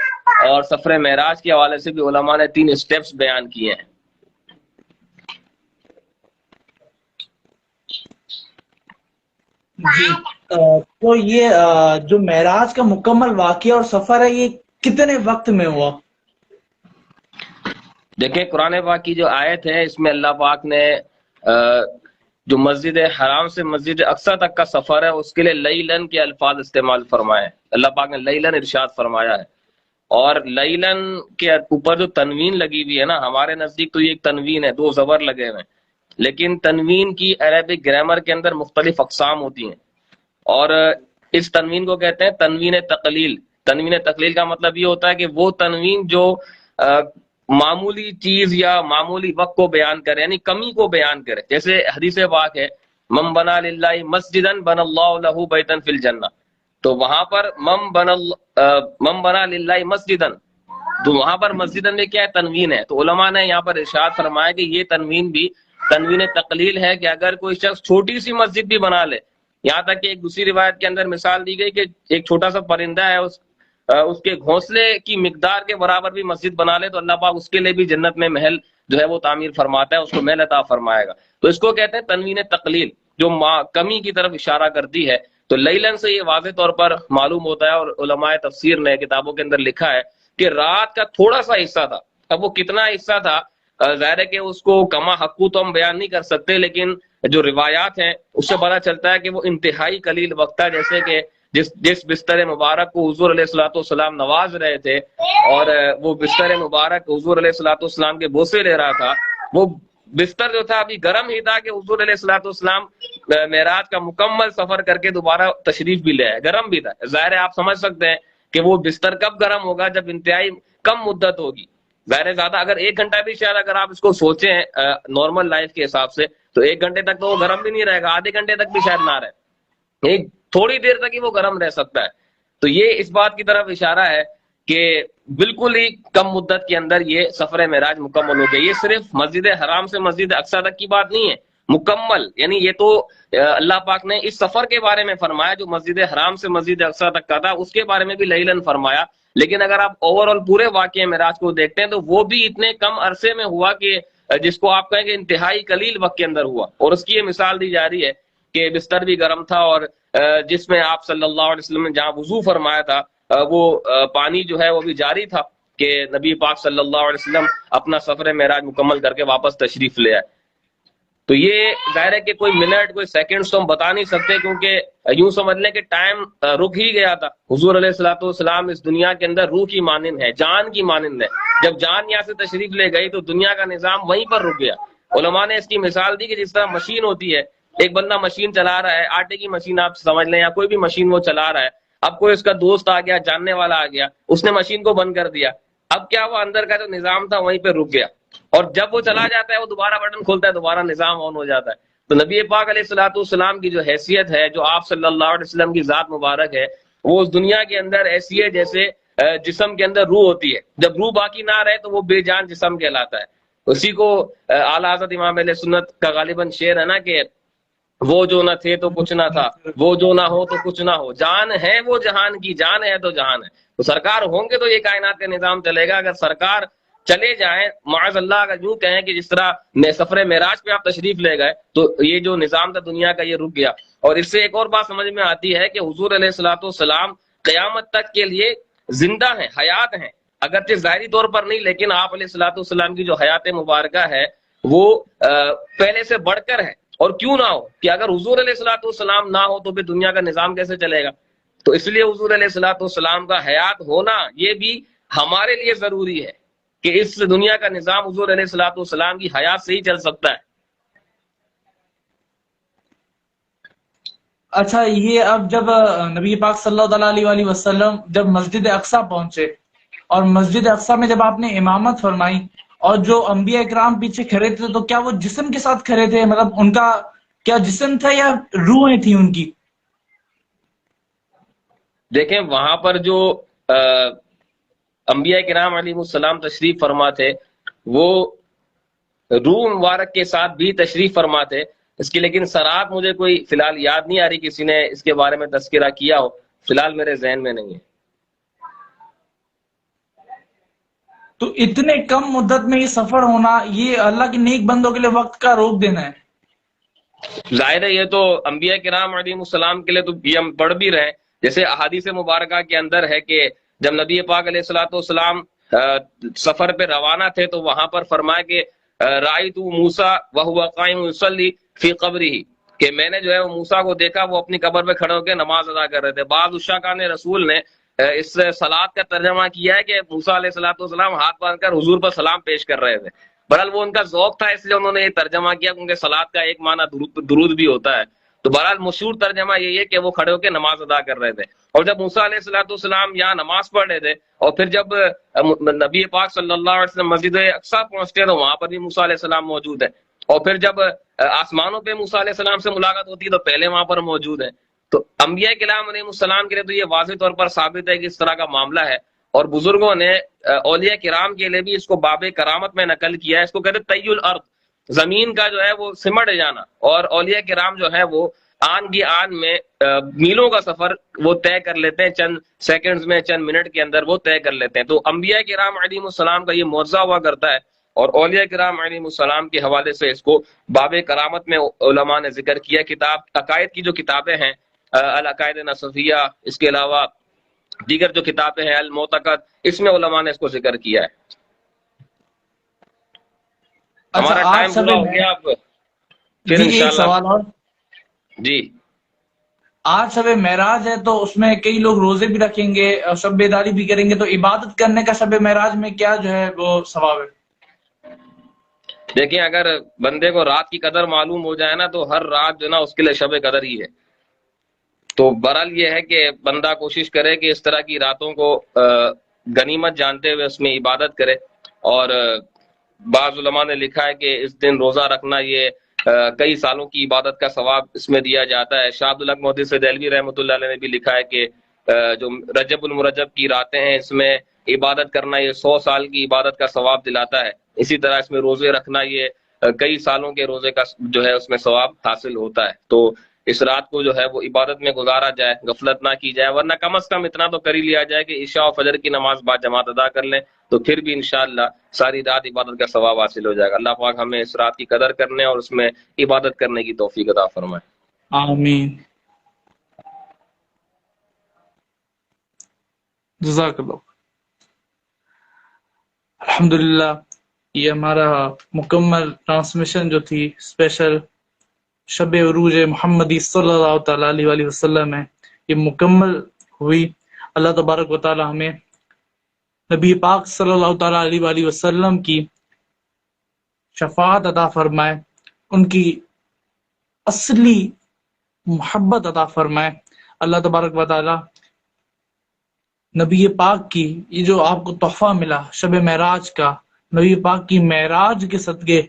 اور سفر معراج کے حوالے سے بھی علماء نے 3 سٹیپس بیان کیے ہیں۔ جی، تو یہ جو معراج کا مکمل واقعہ اور سفر ہے یہ کتنے وقت میں ہوا؟ دیکھیں، قرآن پاک کی جو آیت ہے اس میں اللہ پاک نے جو مسجد حرام سے مسجد اقصی تک کا سفر ہے اس کے لیے لیلن کے الفاظ استعمال فرمائے ہیں۔ اللہ پاک نے لیلن ارشاد فرمایا ہے، اور لیلن کے اوپر جو تنوین لگی ہوئی ہے نا، ہمارے نزدیک تو یہ ایک تنوین ہے، 2 زبر لگے ہوئے ہیں، لیکن تنوین کی عربک گرامر کے اندر مختلف اقسام ہوتی ہیں، اور اس تنوین کو کہتے ہیں تنوین تقلیل۔ تنوین تقلیل کا مطلب یہ ہوتا ہے کہ وہ تنوین جو معمولی چیز یا معمولی وقت کو بیان کرے، یعنی کمی کو بیان کرے، جیسے حدیث پاک ہے من بنا للہ مسجدا بنا اللہ لہ بیتا فی الجنہ، تو وہاں پر من بنا للہ مسجدا، تو وہاں پر مسجدن میں کیا ہے؟ تنوین ہے۔ تو علماء نے یہاں پر ارشاد فرمایا کہ یہ تنوین بھی تنوین تقلیل ہے، کہ اگر کوئی شخص چھوٹی سی مسجد بھی بنا لے، یہاں تک کہ ایک دوسری روایت کے اندر مثال دی گئی کہ ایک چھوٹا سا پرندہ ہے، اس کے گھونسلے کی مقدار کے برابر بھی مسجد بنا لے تو اللہ پاک اس کے لیے بھی جنت میں محل جو ہے وہ تعمیر فرماتا ہے، اس کو محل عطا فرمائے گا۔ تو اس کو کہتے ہیں تنوین تقلیل، جو کمی کی طرف اشارہ کرتی ہے۔ تو لیلن سے یہ واضح طور پر معلوم ہوتا ہے، اور علماء تفسیر نے کتابوں کے اندر لکھا ہے کہ رات کا تھوڑا سا حصہ تھا۔ اب وہ کتنا حصہ تھا، ظاہر ہے کہ اس کو کما حقو تو ہم بیان نہیں کر سکتے، لیکن جو روایات ہیں اس سے پتہ چلتا ہے کہ وہ انتہائی قلیل وقت تھا، جیسے کہ جس بستر مبارک کو حضور علیہ الصلوۃ والسلام نواز رہے تھے، اور وہ بستر مبارک حضور علیہ الصلوۃ والسلام کے بوسے لے رہا تھا، وہ بستر جو تھا ابھی گرم ہی تھا کہ حضور علیہ الصلوۃ والسلام معراج کا مکمل سفر کر کے دوبارہ تشریف بھی لے آئے، گرم بھی تھا۔ ظاہر ہے آپ سمجھ سکتے ہیں کہ وہ بستر کب گرم ہوگا، جب انتہائی کم مدت ہوگی۔ ظاہر زیادہ اگر 1 گھنٹہ بھی شاید اگر آپ اس کو سوچیں نارمل لائف کے حساب سے تو 1 گھنٹے تک تو وہ گرم بھی نہیں رہے گا، آدھے گھنٹے تک بھی شاید نہ رہے، ایک تھوڑی دیر تک ہی وہ گرم رہ سکتا ہے۔ تو یہ اس بات کی طرف اشارہ ہے کہ بالکل ہی کم مدت کے اندر یہ سفر معراج مکمل ہو گیا۔ یہ صرف مسجد حرام سے مسجد اقصی تک کی بات نہیں ہے، مکمل، یعنی یہ تو اللہ پاک نے اس سفر کے بارے میں فرمایا جو مسجد حرام سے مسجد اقصی تک کا تھا، اس کے بارے میں بھی لیلن فرمایا، لیکن اگر آپ اوور آل پورے واقعہ معراج کو دیکھتے ہیں تو وہ بھی اتنے کم عرصے میں ہوا کہ جس کو آپ کہیں کہ انتہائی قلیل وقت کے اندر ہوا۔ اور اس کی یہ مثال دی جا رہی ہے کہ بستر بھی گرم تھا، اور جس میں آپ صلی اللہ علیہ وسلم نے جہاں وضو فرمایا تھا وہ پانی جو ہے وہ بھی جاری تھا کہ نبی پاک صلی اللہ علیہ وسلم اپنا سفر معراج مکمل کر کے واپس تشریف لے آئے۔ تو یہ ظاہر ہے کہ کوئی منٹ کوئی سیکنڈز تو ہم بتا نہیں سکتے، کیونکہ یوں سمجھ لیں کہ ٹائم رک ہی گیا تھا۔ حضور علیہ الصلوۃ والسلام اس دنیا کے اندر روح کی مانند ہے، جان کی مانند ہے، جب جان یہاں سے تشریف لے گئی تو دنیا کا نظام وہیں پر رک گیا۔ علماء نے اس کی مثال دی کہ جس طرح مشین ہوتی ہے، ایک بندہ مشین چلا رہا ہے، آٹے کی مشین آپ سمجھ لیں یا کوئی بھی مشین وہ چلا رہا ہے، اب کوئی اس کا دوست آ گیا، جاننے والا آ گیا، اس نے مشین کو بند کر دیا، اب کیا وہ اندر کا جو نظام تھا وہیں پہ رک گیا، اور جب وہ چلا جاتا ہے وہ دوبارہ بٹن کھولتا ہے، دوبارہ نظام آن ہو جاتا ہے۔ تو نبی پاک علیہ الصلوۃ والسلام کی جو حیثیت ہے، جو آپ صلی اللہ علیہ وسلم کی ذات مبارک ہے، وہ اس دنیا کے اندر ایسی ہے جیسے جسم کے اندر روح ہوتی ہے، جب روح باقی نہ رہے تو وہ بے جان جسم کہلاتا ہے۔ اسی کو اعلیٰ حضرت امام اہل سنت کا غالباً شعر ہے نا کہ وہ جو نہ تھے تو کچھ نہ تھا، وہ جو نہ ہو تو کچھ نہ ہو، جان ہے وہ جہان کی، جان ہے تو جہان ہے۔ تو سرکار ہوں گے تو یہ کائنات کا نظام چلے گا، اگر سرکار چلے جائیں معاذ اللہ، اگر یوں کہیں کہ جس طرح سفر معراج پہ آپ تشریف لے گئے تو یہ جو نظام تھا دنیا کا یہ رک گیا۔ اور اس سے ایک اور بات سمجھ میں آتی ہے کہ حضور علیہ الصلوۃ والسلام قیامت تک کے لیے زندہ ہیں، حیات ہیں، اگرچہ ظاہری طور پر نہیں، لیکن آپ علیہ الصلوۃ والسلام کی جو حیات مبارکہ ہے وہ پہلے سے بڑھ کر ہے۔ اور کیوں نہ ہو کہ اگر حضور علیہ الصلوۃ والسلام نہ ہو تو پھر دنیا کا نظام کیسے چلے گا؟ تو اس لیے حضور علیہ الصلوۃ والسلام کا حیات ہونا یہ بھی ہمارے لیے ضروری ہے کہ اس دنیا کا نظام حضور علیہ الصلوۃ والسلام کی حیات سے ہی چل سکتا ہے۔ اچھا، یہ اب جب نبی پاک صلی اللہ علیہ وسلم جب مسجد اقصی پہنچے اور مسجد اقصی میں جب آپ نے امامت فرمائی اور جو انبیاء اکرام پیچھے کھڑے تھے تو کیا وہ جسم کے ساتھ کھڑے تھے؟ مطلب ان کا کیا جسم تھا یا روحیں تھیں ان کی؟ دیکھیں وہاں پر جو انبیاء کرام علیہ السلام تشریف فرما تھے وہ روح مبارک کے ساتھ بھی تشریف فرما تھے، اس کی لیکن سرات مجھے کوئی فی الحال یاد نہیں آ رہی، کسی نے اس کے بارے میں تذکرہ کیا ہو، فی الحال میرے ذہن میں نہیں ہے۔ تو اتنے کم مدت میں یہ سفر ہونا، یہ اللہ کے نیک بندوں کے لیے وقت کا روک دینا ہے۔ ظاہر ہے یہ تو انبیاء کرام علیہ السلام کے لیے تو یہ ہم پڑھ بھی رہے، جیسے احادیث مبارکہ کے اندر ہے کہ جب نبی پاک علیہ الصلوۃ والسلام سفر پہ روانہ تھے تو وہاں پر فرمایا کہ رأیت موسیٰ وہو قائم یصلی فی قبرہ، کہ میں نے جو ہے وہ موسیٰ کو دیکھا وہ اپنی قبر پہ کھڑے ہو کے نماز ادا کر رہے تھے۔ بعض عشاقان رسول نے اس صلات کا ترجمہ کیا ہے کہ موسیٰ علیہ الصلوۃ والسلام ہاتھ باندھ کر حضور پر سلام پیش کر رہے تھے، بہرحال وہ ان کا ذوق تھا اس لیے انہوں نے یہ ترجمہ کیا، کیونکہ صلات کا ایک معنی درود بھی ہوتا ہے۔ تو بہرحال مشہور ترجمہ یہی ہے کہ وہ کھڑے ہو کے نماز ادا کر رہے تھے، اور جب موسیٰ علیہ الصلوۃ والسلام یہاں نماز پڑھ رہے تھے اور پھر جب نبی پاک صلی اللہ علیہ وسلم مسجد اقصی پہنچتے تو وہاں پر بھی موسیٰ علیہ السلام موجود ہے، اور پھر جب آسمانوں پہ موسیٰ علیہ السلام سے ملاقات ہوتی ہے تو پہلے وہاں پر موجود ہے۔ تو انبیاء کرام علیہ السلام کے لیے تو یہ واضح طور پر ثابت ہے کہ اس طرح کا معاملہ ہے، اور بزرگوں نے اولیاء کرام کے لیے بھی اس کو باب کرامت میں نقل کیا ہے، اس کو کہتے ہیں طی الارض، زمین کا جو ہے وہ سمٹ جانا، اور اولیاء کرام جو ہے وہ آن کی آن میں میلوں کا سفر وہ طے کر لیتے ہیں، چند سیکنڈز میں، چند منٹ کے اندر وہ طے کر لیتے ہیں۔ تو انبیاء کرام علیہ السلام کا یہ معجزہ ہوا کرتا ہے، اور اولیاء کرام علیہ السلام کے حوالے سے اس کو باب کرامت میں علماء نے ذکر کیا۔ کتاب عقائد کی جو کتابیں ہیں العقائد نصفیہ، اس کے علاوہ دیگر جو کتابیں ہیں المعتقد، اس میں علماء نے اس کو ذکر کیا ہے۔ ہمارا ٹائم پورا ہو گیا، اب پھر انشاءاللہ جی۔ آج شب معراج ہے تو اس میں کئی لوگ روزے بھی رکھیں گے اور شب بیداری بھی کریں گے، تو عبادت کرنے کا شب معراج میں کیا جو ہے وہ ثواب ہے؟ دیکھیں اگر بندے کو رات کی قدر معلوم ہو جائے نا تو ہر رات جو نا اس کے لیے شب قدر ہی ہے۔ تو بہرحال یہ ہے کہ بندہ کوشش کرے کہ اس طرح کی راتوں کو غنیمت جانتے ہوئے اس میں عبادت کرے، اور بعض علماء نے لکھا ہے کہ اس دن روزہ رکھنا یہ کئی سالوں کی عبادت کا ثواب اس میں دیا جاتا ہے۔ شاہ عبدالحق محدث دہلوی رحمۃ اللہ علیہ نے بھی لکھا ہے کہ جو رجب المرجب کی راتیں ہیں اس میں عبادت کرنا یہ 100 سال کی عبادت کا ثواب دلاتا ہے۔ اسی طرح اس میں روزے رکھنا یہ کئی سالوں کے روزے کا جو ہے اس میں ثواب حاصل ہوتا ہے۔ تو اس رات کو جو ہے وہ عبادت میں گزارا جائے، غفلت نہ کی جائے، ورنہ کم از کم اتنا تو کر ہی لیا جائے کہ عشاء و فجر کی نماز با جماعت ادا کر لیں، تو پھر بھی انشاءاللہ ساری رات عبادت کا ثواب حاصل ہو جائے گا۔ اللہ پاک ہمیں اس رات کی قدر کرنے اور اس میں عبادت کرنے کی توفیق عطا فرمائے، آمین۔ جزاک اللہ۔ الحمدللہ یہ ہمارا مکمل ٹرانسمیشن جو تھی اسپیشل شب عروج محمدی صلی اللہ تعالیٰ علیہ وسلم ہے، یہ مکمل ہوئی۔ اللہ تبارک و تعالی ہمیں نبی پاک صلی اللہ تعالیٰ علیہ وسلم کی شفاعت عطا فرمائے، ان کی اصلی محبت عطا فرمائے۔ اللہ تبارک و تعالی نبی پاک کی یہ جو آپ کو تحفہ ملا شب معراج کا، نبی پاک کی معراج کے صدقے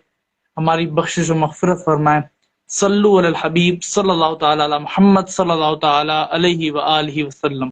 ہماری بخشش و مغفرت فرمائے۔ صلو علی الحبیب صلی اللہ تعالی علی محمد صلی اللہ تعالی علیہ وآلہ وسلم۔